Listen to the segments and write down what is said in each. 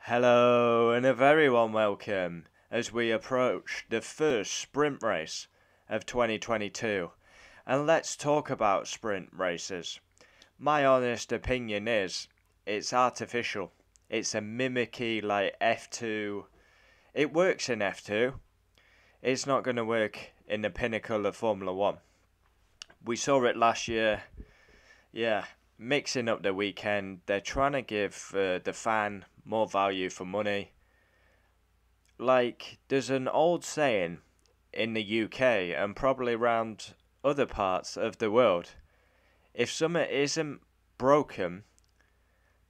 Hello and a very warm welcome as we approach the first sprint race of 2022. And let's talk about sprint races. My honest opinion is it's artificial. It's a mimicky like F2. It works in F2. It's not going to work in the pinnacle of Formula 1. We saw it last year. Yeah, mixing up the weekend. They're trying to give the fan more value for money. Like, there's an old saying in the UK and probably around other parts of the world. If something isn't broken,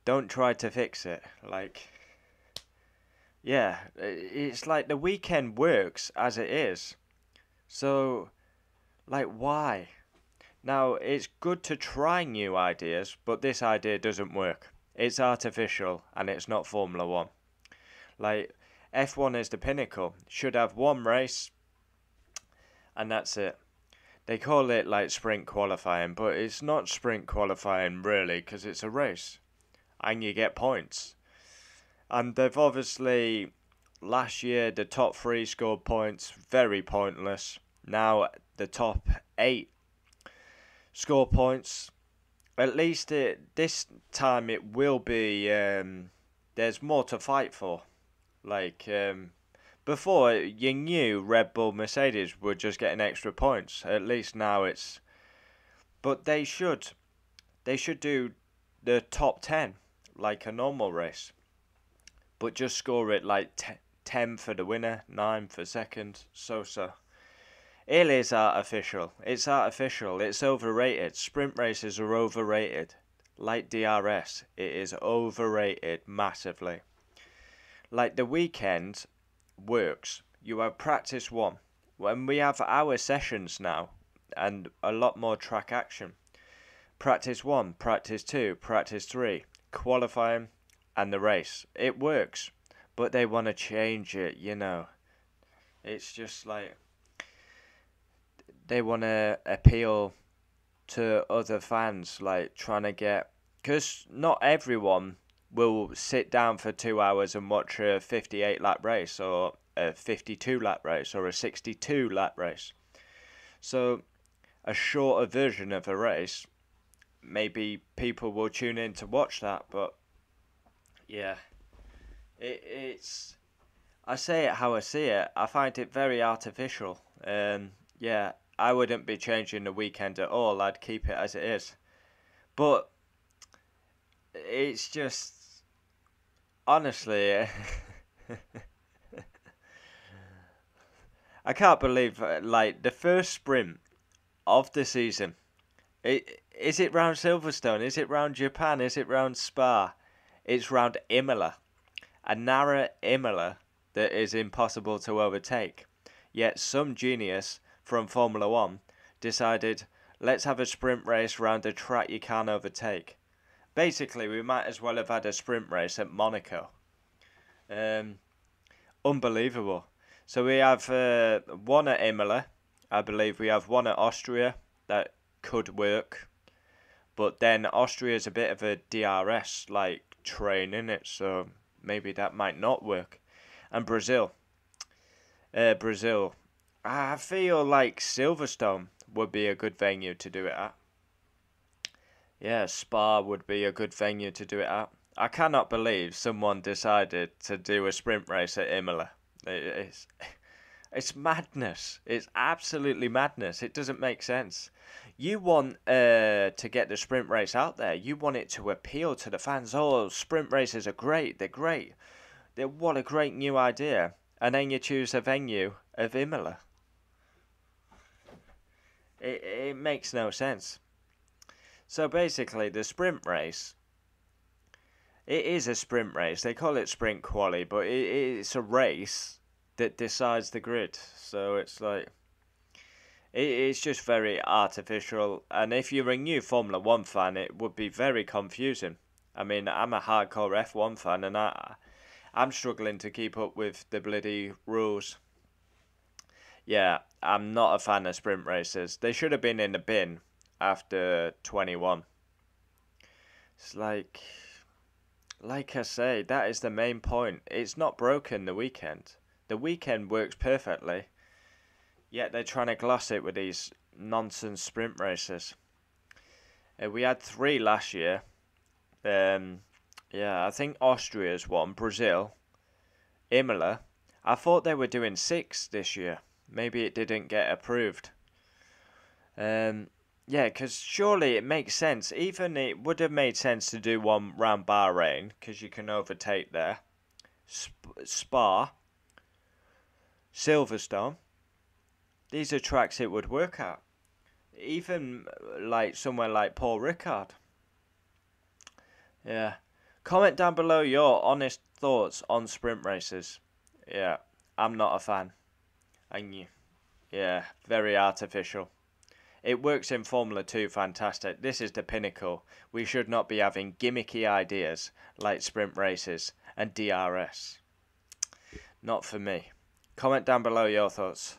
don't try to fix it. Like, yeah, it's like the weekend works as it is. So, like, why? Now, it's good to try new ideas, but this idea doesn't work. It's artificial and it's not Formula 1. Like, F1 is the pinnacle. Should have one race and that's it. They call it like sprint qualifying, but it's not sprint qualifying really because it's a race and you get points. And they've obviously, last year, the top three scored points, very pointless. Now, the top eight score points. At least this time it will be, there's more to fight for. Like, before, you knew Red Bull Mercedes were just getting extra points. At least now it's. But they should do the top 10 like a normal race. But just score it like 10 for the winner, 9 for second, so. It is artificial. It's artificial. It's overrated. Sprint races are overrated. Like DRS, it is overrated massively. Like the weekend works. You have practice one. When we have our sessions now and a lot more track action. Practice one, practice two, practice three, qualifying and the race. It works. But they want to change it. It's just like they want to appeal to other fans, like trying to get. Because not everyone will sit down for 2 hours and watch a 58 lap race or a 52 lap race or a 62 lap race. So, a shorter version of a race, maybe people will tune in to watch that, but yeah, it's. I say it how I see it. I find it very artificial. Yeah, I wouldn't be changing the weekend at all. I'd keep it as it is. But it's just honestly, I can't believe like the first sprint of the season. Is it round Silverstone? Is it round Japan? Is it round Spa? It's round Imola, a narrow Imola that is impossible to overtake. Yet some genius from Formula One decided, let's have a sprint race round a track you can't overtake. Basically, we might as well have had a sprint race at Monaco. Um, Unbelievable. So we have one at Imola. I believe we have one at Austria that could work. But then Austria's a bit of a DRS like train in it, so maybe that might not work. And Brazil. Brazil. I feel like Silverstone would be a good venue to do it at. Yeah, Spa would be a good venue to do it at. I cannot believe someone decided to do a sprint race at Imola. It's madness. It's absolutely madness. It doesn't make sense. You want to get the sprint race out there. You want it to appeal to the fans. Oh, sprint races are great. They're great. What a great new idea. And then you choose a venue of Imola. It makes no sense. So basically, the sprint race, it is a sprint race. They call it sprint quali, but it's a race that decides the grid. So it's like, it's just very artificial. And if you're a new Formula 1 fan, it would be very confusing. I mean, I'm a hardcore F1 fan, and I'm struggling to keep up with the bloody rules. Yeah, I'm not a fan of sprint races. They should have been in the bin after 21. It's like, Like I say, that is the main point. It's not broken, the weekend. The weekend works perfectly, yet they're trying to gloss it with these nonsense sprint races. We had 3 last year. Yeah, I think Austria's one, Brazil, Imola. I thought they were doing 6 this year. Maybe it didn't get approved. Yeah, because surely it makes sense. Even it would have made sense to do one round Bahrain, because you can overtake there. Spa, Silverstone. These are tracks it would work at. Even like somewhere like Paul Ricard. Yeah. Comment down below your honest thoughts on sprint races. Yeah, I'm not a fan. And you, yeah, very artificial. It works in Formula 2 fantastic. This is the pinnacle. We should not be having gimmicky ideas like sprint races and DRS. Not for me. Comment down below your thoughts.